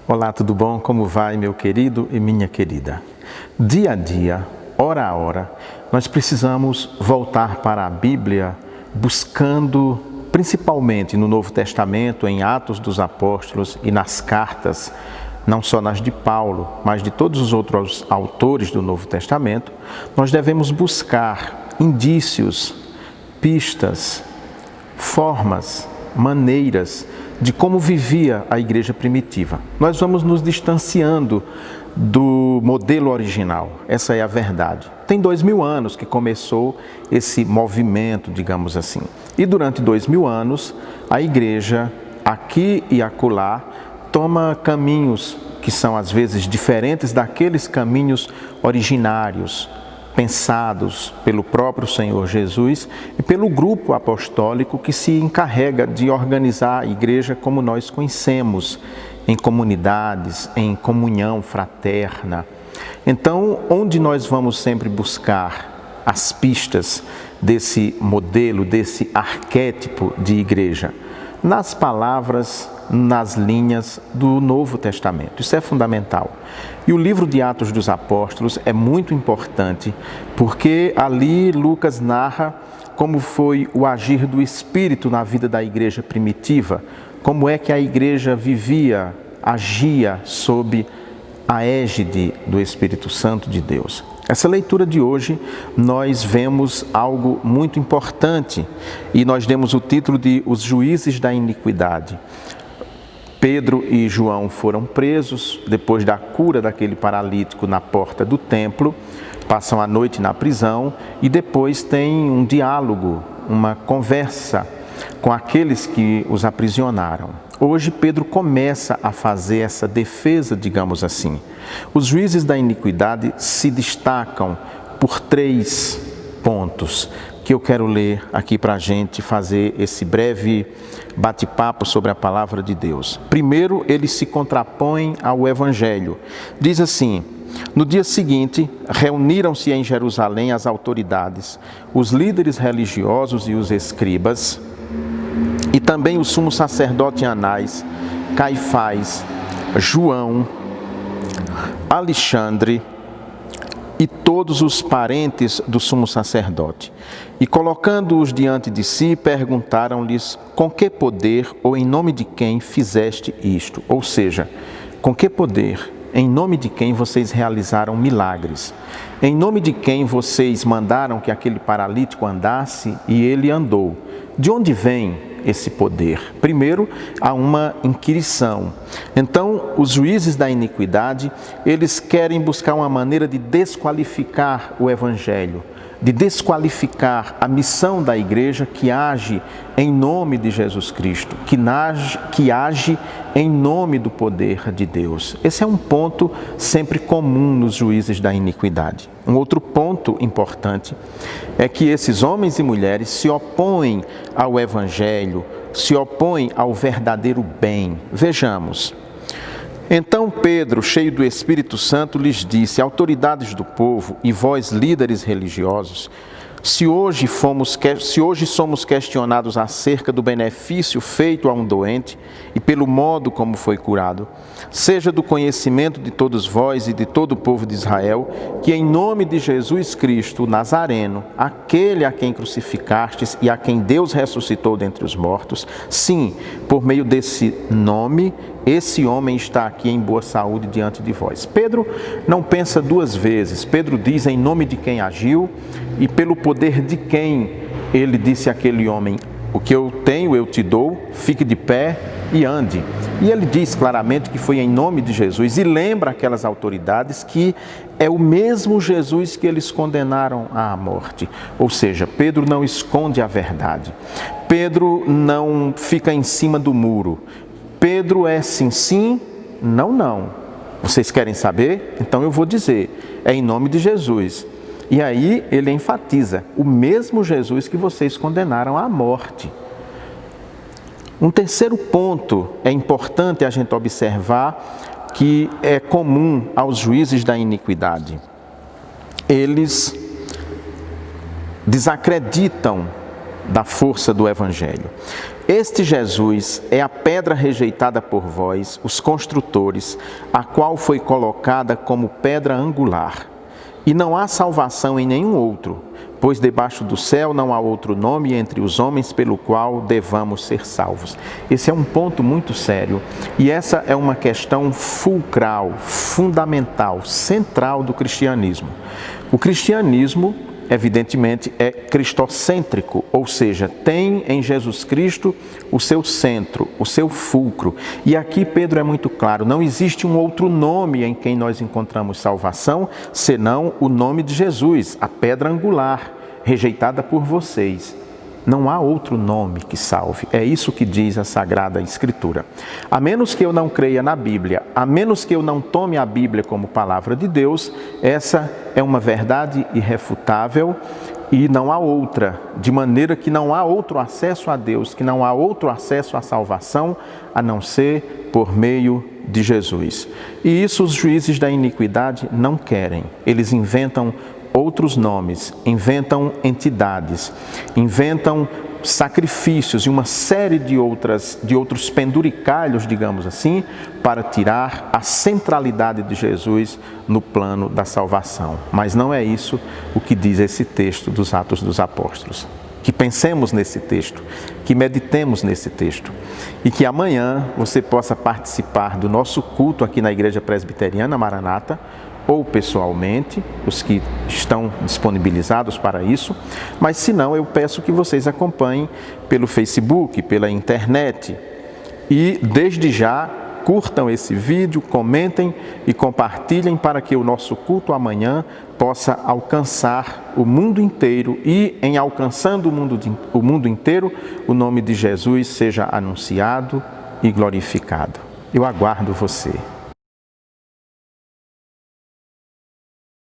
Olá, tudo bom? Como vai, meu querido e minha querida? Dia a dia, hora a hora, nós precisamos voltar para a Bíblia buscando, principalmente no Novo Testamento, em Atos dos Apóstolos e nas cartas, não só nas de Paulo, mas de todos os outros autores do Novo Testamento, nós devemos buscar indícios, pistas, formas, maneiras de como vivia a igreja primitiva. Nós vamos nos distanciando do modelo original, essa é a verdade. Tem 2000 anos que começou esse movimento, digamos assim. E durante 2000 anos, a igreja, aqui e acolá, toma caminhos que são às vezes diferentes daqueles caminhos originários, pensados pelo próprio Senhor Jesus e pelo grupo apostólico que se encarrega de organizar a igreja como nós conhecemos, em comunidades, em comunhão fraterna. Então, onde nós vamos sempre buscar as pistas desse modelo, desse arquétipo de igreja? Nas palavras, nas linhas do Novo Testamento. Isso é fundamental. E o livro de Atos dos Apóstolos é muito importante, porque ali Lucas narra como foi o agir do Espírito na vida da igreja primitiva, como é que a igreja vivia, agia sob a égide do Espírito Santo de Deus. Essa leitura de hoje, nós vemos algo muito importante e nós demos o título de Os Juízes da Iniquidade. Pedro e João foram presos depois da cura daquele paralítico na porta do templo, passam a noite na prisão e depois tem um diálogo, uma conversa com aqueles que os aprisionaram. Hoje Pedro começa a fazer essa defesa, digamos assim. Os juízes da iniquidade se destacam por 3 pontos que eu quero ler aqui para a gente fazer esse breve bate-papo sobre a palavra de Deus. Primeiro, eles se contrapõem ao Evangelho. Diz assim: no dia seguinte, reuniram-se em Jerusalém as autoridades, os líderes religiosos e os escribas, e também o sumo sacerdote Anás, Caifás, João, Alexandre e todos os parentes do sumo sacerdote. E colocando-os diante de si, perguntaram-lhes: com que poder ou em nome de quem fizeste isto? Ou seja, com que poder, em nome de quem vocês realizaram milagres? Em nome de quem vocês mandaram que aquele paralítico andasse e ele andou? De onde vem esse poder? Primeiro, há uma inquirição. Então, os juízes da iniquidade, eles querem buscar uma maneira de desqualificar o Evangelho, de desqualificar a missão da igreja que age em nome de Jesus Cristo, que age em nome do poder de Deus. Esse é um ponto sempre comum nos juízes da iniquidade. Um outro ponto importante é que esses homens e mulheres se opõem ao Evangelho, se opõem ao verdadeiro bem. Vejamos. Então Pedro, cheio do Espírito Santo, lhes disse: autoridades do povo e vós, líderes religiosos, se hoje somos questionados acerca do benefício feito a um doente e pelo modo como foi curado, seja do conhecimento de todos vós e de todo o povo de Israel, que em nome de Jesus Cristo, o Nazareno, aquele a quem crucificastes e a quem Deus ressuscitou dentre os mortos, sim, por meio desse nome, esse homem está aqui em boa saúde diante de vós. Pedro não pensa 2 vezes. Pedro diz em nome de quem agiu e pelo poder de quem ele disse àquele homem: o que eu tenho eu te dou, fique de pé e ande. E ele diz claramente que foi em nome de Jesus e lembra aquelas autoridades que é o mesmo Jesus que eles condenaram à morte. Ou seja, Pedro não esconde a verdade. Pedro não fica em cima do muro. Pedro é sim, sim, não, não. Vocês querem saber? Então eu vou dizer, é em nome de Jesus. E aí ele enfatiza, o mesmo Jesus que vocês condenaram à morte. Um terceiro ponto é importante a gente observar que é comum aos juízes da iniquidade. Eles desacreditam da força do Evangelho. Este Jesus é a pedra rejeitada por vós, os construtores, a qual foi colocada como pedra angular. E não há salvação em nenhum outro, pois debaixo do céu não há outro nome entre os homens pelo qual devamos ser salvos. Esse é um ponto muito sério e essa é uma questão fulcral, fundamental, central do cristianismo. O cristianismo, evidentemente, é cristocêntrico, ou seja, tem em Jesus Cristo o seu centro, o seu fulcro. E aqui Pedro é muito claro, não existe um outro nome em quem nós encontramos salvação, senão o nome de Jesus, a pedra angular, rejeitada por vocês. Não há outro nome que salve. É isso que diz a Sagrada Escritura. A menos que eu não creia na Bíblia, a menos que eu não tome a Bíblia como palavra de Deus, essa é uma verdade irrefutável e não há outra, de maneira que não há outro acesso a Deus, que não há outro acesso à salvação, a não ser por meio de Jesus. E isso os juízes da iniquidade não querem. Eles inventam outros nomes, inventam entidades, inventam sacrifícios e uma série de outros penduricalhos, digamos assim, para tirar a centralidade de Jesus no plano da salvação. Mas não é isso o que diz esse texto dos Atos dos Apóstolos. Que pensemos nesse texto, que meditemos nesse texto e que amanhã você possa participar do nosso culto aqui na Igreja Presbiteriana Maranata, ou pessoalmente, os que estão disponibilizados para isso, mas se não, eu peço que vocês acompanhem pelo Facebook, pela internet e desde já curtam esse vídeo, comentem e compartilhem para que o nosso culto amanhã possa alcançar o mundo inteiro e, em alcançando o mundo inteiro, o nome de Jesus seja anunciado e glorificado. Eu aguardo você.